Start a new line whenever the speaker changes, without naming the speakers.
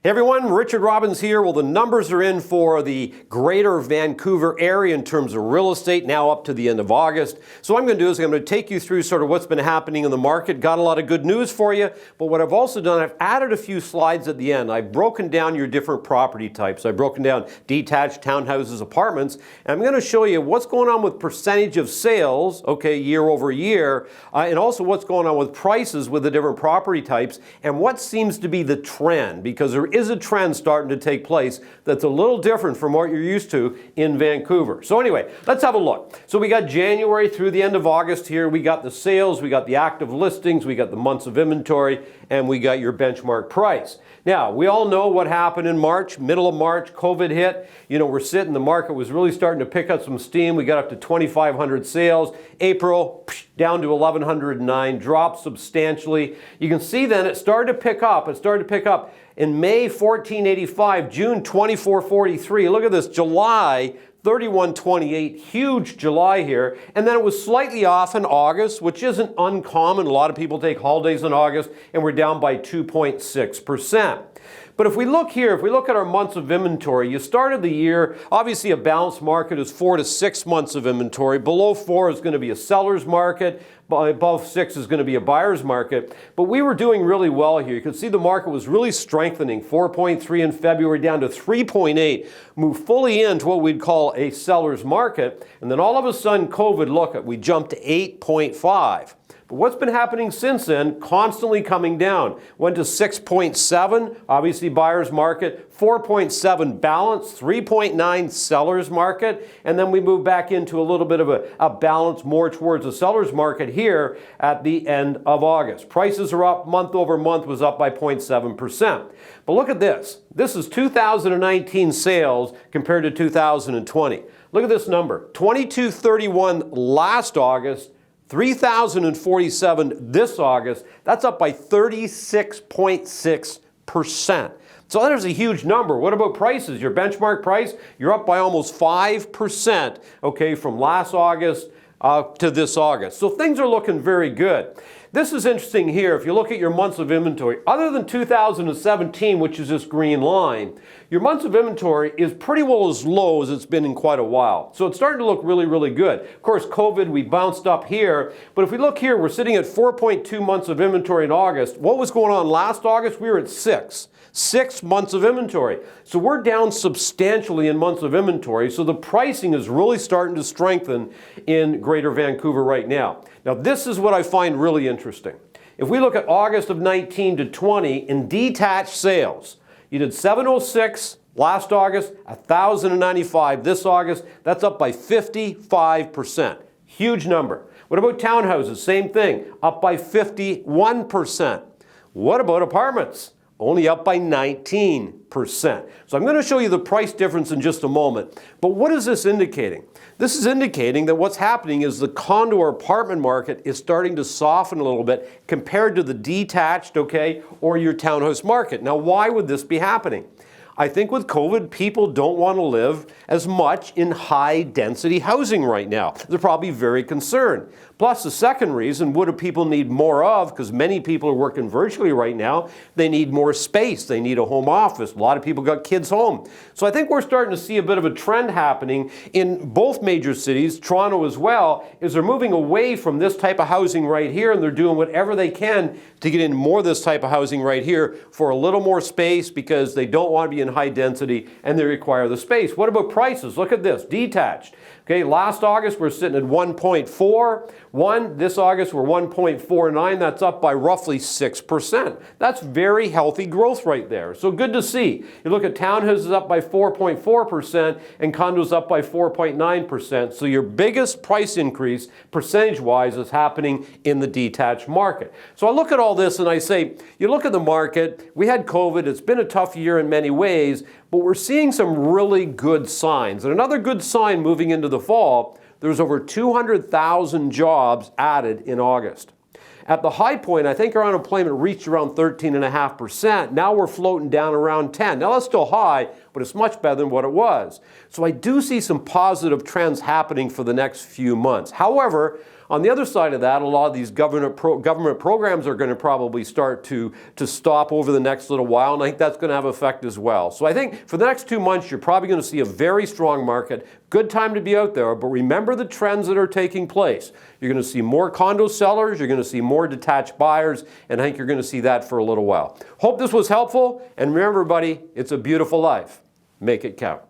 Hey everyone, Richard Robbins here. Well, the numbers are in for the greater Vancouver area in terms of real estate now up to the end of August. So what I'm going to do is I'm going to take you through sort of what's been happening in the market. Got a lot of good news for you, but what I've also done, I've added a few slides at the end. I've broken down your different property types. I've broken down detached, townhouses, apartments, and I'm going to show you what's going on with percentage of sales, okay, year over year, and also what's going on with prices with the different property types and what seems to be the trend, because there is a trend starting to take place that's a little different from what you're used to in Vancouver. So anyway, let's have a look. So we got January through the end of August here. We got the sales, we got the active listings, we got the months of inventory, and we got your benchmark price. Now, we all know what happened in March, middle of March, COVID hit. You know, we're sitting, the market was really starting to pick up some steam. We got up to 2,500 sales. April, down to 1,109, dropped substantially. You can see then it started to pick up. It started to pick up in May, 1,485, June, 2,443. Look at this, July, 31.28, huge July here, and then it was slightly off in August, which isn't uncommon. A lot of people take holidays in August, and we're down by 2.6%. But if we look here, if we look at our months of inventory, you started the year, obviously a balanced market is 4 to 6 months of inventory. Below 4 is going to be a seller's market. Above 6 is going to be a buyer's market. But we were doing really well here. You can see the market was really strengthening. 4.3 in February down to 3.8. Moved fully into what we'd call a seller's market. And then all of a sudden, COVID, look, we jumped to 8.5. But what's been happening since then? Constantly coming down. Went to 6.7, obviously buyer's market, 4.7 balance, 3.9 seller's market, and then we move back into a little bit of a balance more towards the seller's market here at the end of August. Prices are up, month over month was up by 0.7%. But look at this. This is 2019 sales compared to 2020. Look at this number, 2231 last August, 3,047 this August. That's up by 36.6%. So that is a huge number. What about prices? Your benchmark price, you're up by almost 5%, okay, from last August to this August. So things are looking very good. This is interesting here. If you look at your months of inventory, other than 2017, which is this green line, your months of inventory is pretty well as low as it's been in quite a while. So it's starting to look really, really good. Of course, COVID, we bounced up here. But if we look here, we're sitting at 4.2 months of inventory in August. What was going on last August? We were at 6. 6 months of inventory. So we're down substantially in months of inventory. So the pricing is really starting to strengthen in Greater Vancouver right now. Now this is what I find really interesting. If we look at August of 19 to 20 in detached sales, you did 706 last August, 1,095 this August. That's up by 55%. Huge number. What about townhouses? Same thing, up by 51%. What about apartments? Only up by 19%. So I'm going to show you the price difference in just a moment. But what is this indicating? This is indicating that what's happening is the condo or apartment market is starting to soften a little bit compared to the detached, okay, or your townhouse market. Now, why would this be happening? I think with COVID, people don't want to live as much in high-density housing right now. They're probably very concerned. Plus, the second reason, what do people need more of? Because many people are working virtually right now. They need more space. They need a home office. A lot of people got kids home. So I think we're starting to see a bit of a trend happening in both major cities, Toronto as well, is they're moving away from this type of housing right here, and they're doing whatever they can to get in more of this type of housing right here for a little more space because they don't want to be in high density and they require the space. What about prices? Look at this, detached. Okay, last August we're sitting at 1.41. This August we're 1.49. That's up by roughly 6%. That's very healthy growth right there. So good to see. You look at townhouses up by 4.4% and condos up by 4.9%. So your biggest price increase percentage-wise is happening in the detached market. So I look at all this and I say, you look at the market, we had COVID, it's been a tough year in many ways, but we're seeing some really good signs. And another good sign moving into the fall, there's over 200,000 jobs added in August. At the high point, I think our unemployment reached around 13.5%. Now we're floating down around 10. Now that's still high, but it's much better than what it was. So I do see some positive trends happening for the next few months. However, On the other side of that, a lot of these government programs are going to probably start to stop over the next little while, and I think that's going to have effect as well. So I think for the next 2 months, you're probably going to see a very strong market. Good time to be out there, but remember the trends that are taking place. You're going to see more condo sellers, you're going to see more detached buyers, and I think you're going to see that for a little while. Hope this was helpful, and remember, everybody, it's a beautiful life. Make it count.